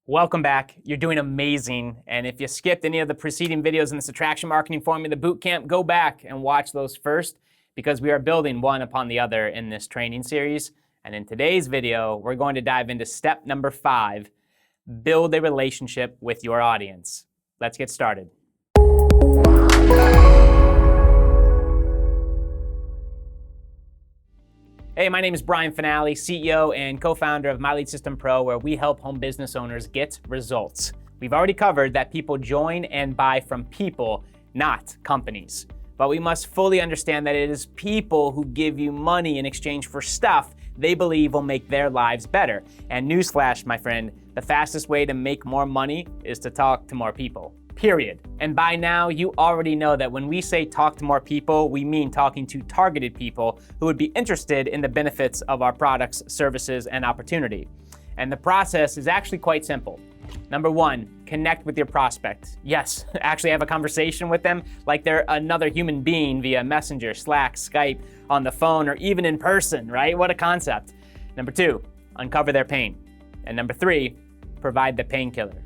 Welcome back. You're doing amazing. And if you skipped any of the preceding videos in this Attraction Marketing Formula Bootcamp, go back and watch those first because we are building one upon the other in this training series. And in today's video, we're going to dive into step number 5, build a relationship with your audience. Let's get started. Hey, my name is Brian Finale, CEO and co-founder of MyLeadSystemPRO, where we help home business owners get results. We've already covered that people join and buy from people, not companies. But we must fully understand that it is people who give you money in exchange for stuff they believe will make their lives better. And newsflash, my friend, the fastest way to make more money is to talk to more people. Period. And by now, you already know that when we say talk to more people, we mean talking to targeted people who would be interested in the benefits of our products, services, and opportunity. And the process is actually quite simple. Number 1, connect with your prospect. Yes, actually have a conversation with them like they're another human being via Messenger, Slack, Skype, on the phone, or even in person, right? What a concept. Number 2, uncover their pain. And number 3, provide the painkiller.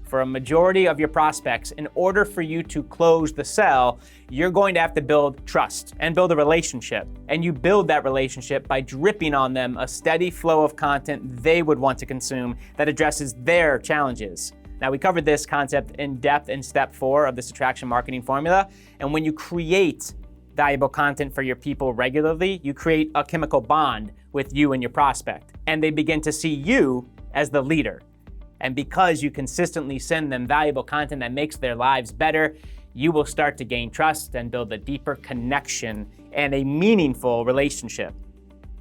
For a majority of your prospects, in order for you to close the sale, you're going to have to build trust and build a relationship. And you build that relationship by dripping on them a steady flow of content they would want to consume that addresses their challenges. Now, we covered this concept in depth in step 4 of this Attraction Marketing Formula. And when you create valuable content for your people regularly, you create a chemical bond with you and your prospect. And they begin to see you as the leader. And because you consistently send them valuable content that makes their lives better, you will start to gain trust and build a deeper connection and a meaningful relationship.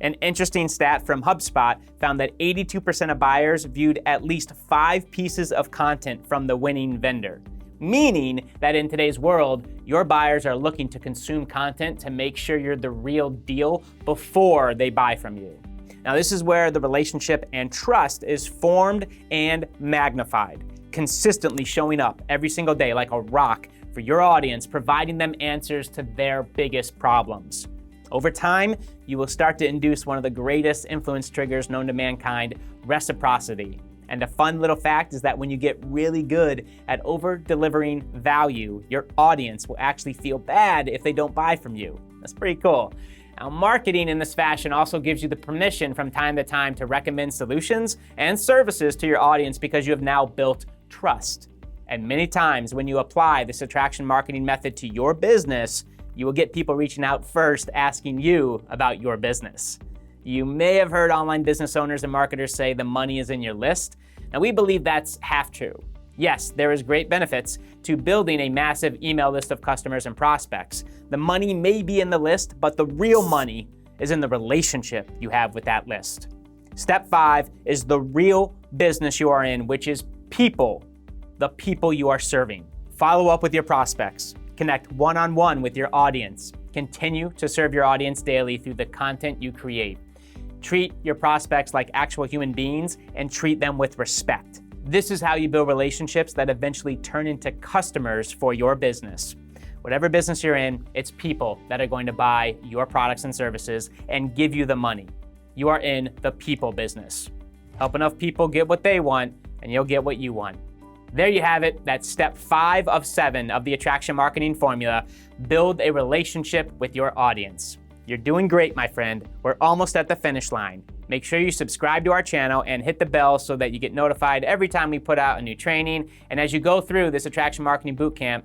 An interesting stat from HubSpot found that 82% of buyers viewed at least 5 pieces of content from the winning vendor, meaning that in today's world, your buyers are looking to consume content to make sure you're the real deal before they buy from you. Now, this is where the relationship and trust is formed and magnified, consistently showing up every single day like a rock for your audience, providing them answers to their biggest problems. Over time, you will start to induce one of the greatest influence triggers known to mankind, reciprocity. And a fun little fact is that when you get really good at over-delivering value, your audience will actually feel bad if they don't buy from you. That's pretty cool. Now, marketing in this fashion also gives you the permission from time to time to recommend solutions and services to your audience because you have now built trust. And many times when you apply this attraction marketing method to your business, you will get people reaching out first asking you about your business. You may have heard online business owners and marketers say the money is in your list. And we believe that's half true. Yes, there is great benefits to building a massive email list of customers and prospects. The money may be in the list, but the real money is in the relationship you have with that list. Step 5 is the real business you are in, which is people, the people you are serving. Follow up with your prospects. Connect one-on-one with your audience. Continue to serve your audience daily through the content you create. Treat your prospects like actual human beings and treat them with respect. This is how you build relationships that eventually turn into customers for your business. Whatever business you're in, it's people that are going to buy your products and services and give you the money. You are in the people business. Help enough people get what they want, and you'll get what you want. There you have it. That's step 5 of 7 of the Attraction Marketing Formula. Build a relationship with your audience. You're doing great, my friend. We're almost at the finish line. Make sure you subscribe to our channel and hit the bell so that you get notified every time we put out a new training. And as you go through this Attraction Marketing Bootcamp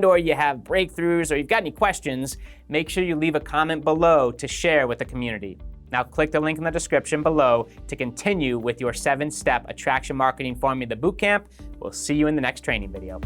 or you have breakthroughs or you've got any questions, make sure you leave a comment below to share with the community. Now click the link in the description below to continue with your 7-step Attraction Marketing Formula Bootcamp. We'll see you in the next training video.